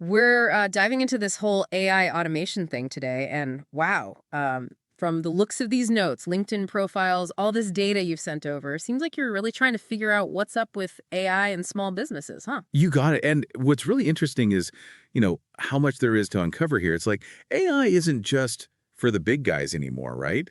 We're diving into this whole AI automation thing today, and wow, from the looks of these notes, LinkedIn profiles, all this data you've sent over, seems like you're really trying to figure out what's up with AI and small businesses, huh? You got it. And what's really interesting is, how much there is to uncover here. It's like AI isn't just for the big guys anymore, right?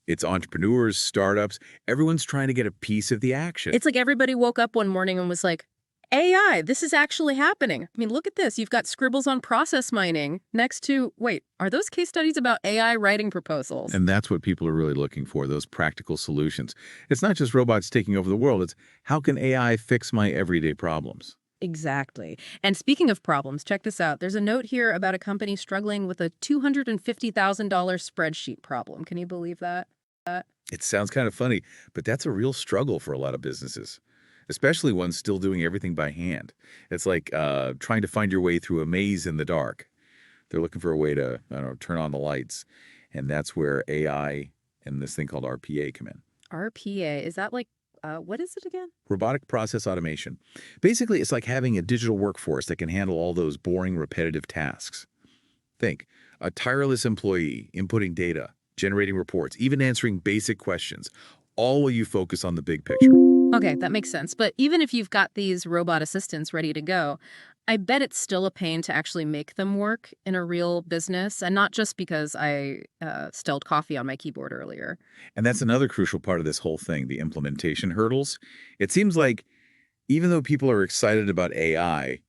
It's entrepreneurs, startups, everyone's trying to get a piece of the action. It's like everybody woke up one morning and was like, AI, this is actually happening. I mean, look at this. You've got scribbles on process mining next to, wait, are those case studies about AI writing proposals? And that's what people are really looking for, those practical solutions. It's not just robots taking over the world, it's how can AI fix my everyday problems? Exactly. And speaking of problems, check this out. There's a note here about a company struggling with a $250,000 spreadsheet problem. Can you believe that? It sounds kind of funny, but that's a real struggle for a lot of businesses, especially ones still doing everything by hand. It's like trying to find your way through a maze in the dark. They're looking for a way to, I don't know, turn on the lights. And that's where AI and this thing called RPA come in. RPA, is that like, what is it again? Robotic process automation. Basically, it's like having a digital workforce that can handle all those boring, repetitive tasks. Think, a tireless employee inputting data, generating reports, even answering basic questions, all while you focus on the big picture. Okay, that makes sense. But even if you've got these robot assistants ready to go, I bet it's still a pain to actually make them work in a real business, and not just because I stilled coffee on my keyboard earlier. And that's another crucial part of this whole thing, the implementation hurdles. It seems like even though people are excited about AI,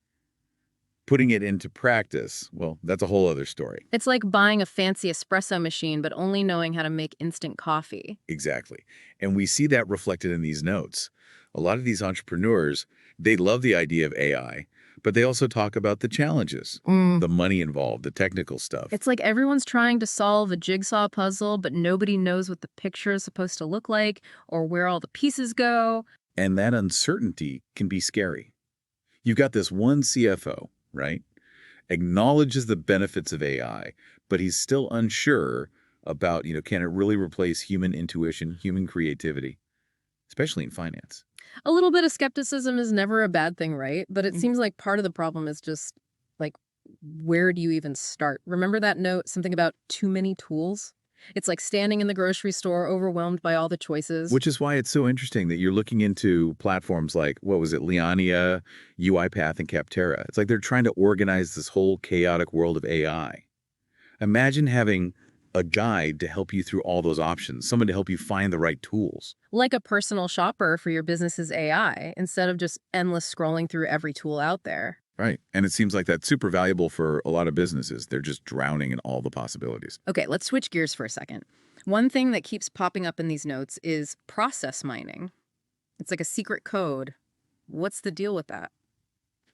putting it into practice, well, that's a whole other story. It's like buying a fancy espresso machine, but only knowing how to make instant coffee. Exactly. And we see that reflected in these notes. A lot of these entrepreneurs, they love the idea of AI, but they also talk about the challenges, the money involved, the technical stuff. It's like everyone's trying to solve a jigsaw puzzle, but nobody knows what the picture is supposed to look like or where all the pieces go. And that uncertainty can be scary. You've got this one CFO, right? Acknowledges the benefits of AI, but he's still unsure about, can it really replace human intuition, human creativity, especially in finance? A little bit of skepticism is never a bad thing, right? But it seems like part of the problem is just like, where do you even start? Remember that note, something about too many tools? It's like standing in the grocery store, overwhelmed by all the choices. Which is why it's so interesting that you're looking into platforms like, what was it, Liania, UiPath, and Capterra. It's like they're trying to organize this whole chaotic world of AI. Imagine having a guide to help you through all those options, someone to help you find the right tools. Like a personal shopper for your business's AI, instead of just endless scrolling through every tool out there. Right. And it seems like that's super valuable for a lot of businesses. They're just drowning in all the possibilities. Okay, let's switch gears for a second. One thing that keeps popping up in these notes is process mining. It's like a secret code. What's the deal with that?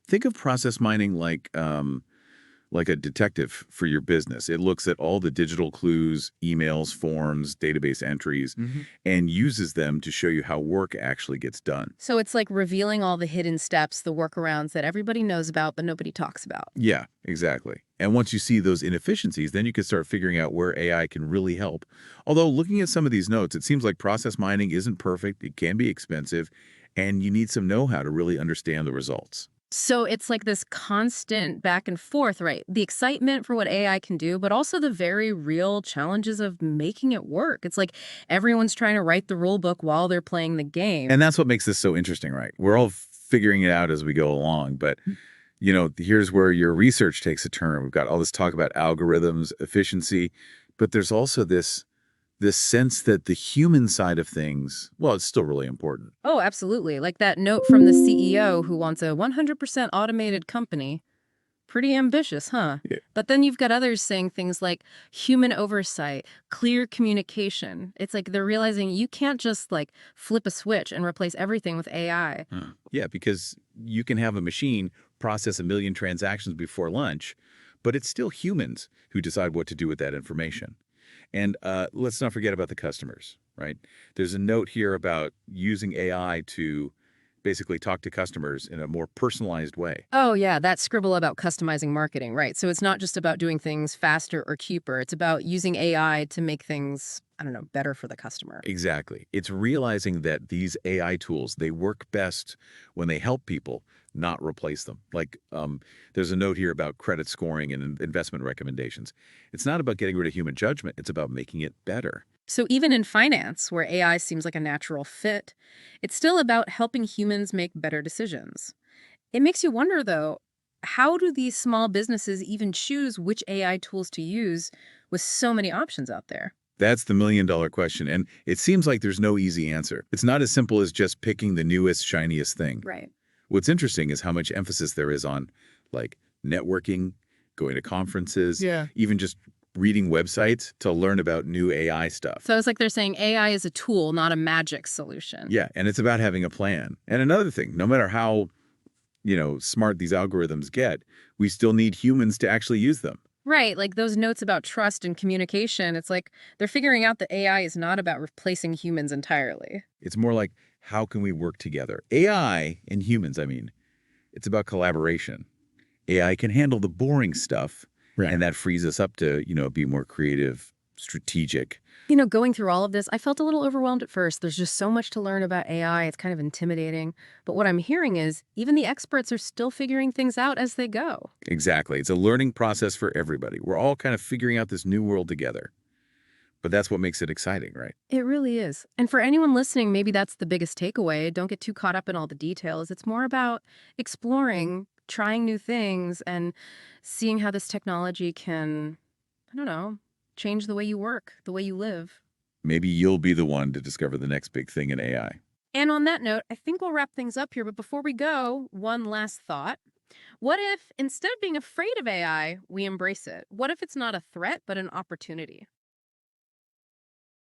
Think of process mining like a detective for your business. It looks at all the digital clues, emails, forms, database entries, and uses them to show you how work actually gets done. So it's like revealing all the hidden steps, the workarounds that everybody knows about but nobody talks about. Yeah, exactly. And once you see those inefficiencies, then you can start figuring out where AI can really help. Although looking at some of these notes, it seems like process mining isn't perfect, it can be expensive, and you need some know-how to really understand the results. So it's like this constant back and forth, right? The excitement for what AI can do, but also the very real challenges of making it work. It's like everyone's trying to write the rule book while they're playing the game. And that's what makes this so interesting, right? We're all figuring it out as we go along, but here's where your research takes a turn. We've got all this talk about algorithms, efficiency, but there's also this sense that the human side of things, well, it's still really important. Oh, absolutely. Like that note from the CEO who wants a 100% automated company. Pretty ambitious, huh? Yeah. But then you've got others saying things like human oversight, clear communication. It's like they're realizing you can't just like flip a switch and replace everything with AI. Yeah, because you can have a machine process 1 million transactions before lunch, but it's still humans who decide what to do with that information. And let's not forget about the customers, right? There's a note here about using AI to basically talk to customers in a more personalized way. Oh, yeah, that scribble about customizing marketing, right? So it's not just about doing things faster or cheaper. It's about using AI to make things, I don't know, better for the customer. Exactly. It's realizing that these AI tools, they work best when they help people, not replace them. Like, there's a note here about credit scoring and investment recommendations. It's not about getting rid of human judgment. It's about making it better. So even in finance, where AI seems like a natural fit, it's still about helping humans make better decisions. It makes you wonder, though, how do these small businesses even choose which AI tools to use with so many options out there? That's the million-dollar question, and it seems like there's no easy answer. It's not as simple as just picking the newest, shiniest thing. Right. What's interesting is how much emphasis there is on, like, networking, going to conferences, Yeah. even just reading websites to learn about new AI stuff. So it's like they're saying AI is a tool, not a magic solution. Yeah, and it's about having a plan. And another thing, no matter how, smart these algorithms get, we still need humans to actually use them. Right, like those notes about trust and communication, it's like they're figuring out that AI is not about replacing humans entirely. It's more like, how can we work together? AI and humans, I mean, it's about collaboration. AI can handle the boring stuff, Right. and that frees us up to, be more creative, strategic. Going through all of this, I felt a little overwhelmed at first. There's just so much to learn about AI. It's kind of intimidating. But what I'm hearing is even the experts are still figuring things out as they go. Exactly. It's a learning process for everybody. We're all kind of figuring out this new world together. But that's what makes it exciting, right? It really is. And for anyone listening, maybe that's the biggest takeaway. Don't get too caught up in all the details. It's more about exploring, trying new things, and seeing how this technology can, I don't know, change the way you work, the way you live. Maybe you'll be the one to discover the next big thing in AI. And on that note, I think we'll wrap things up here. But before we go, one last thought. What if, instead of being afraid of AI, we embrace it? What if it's not a threat, but an opportunity?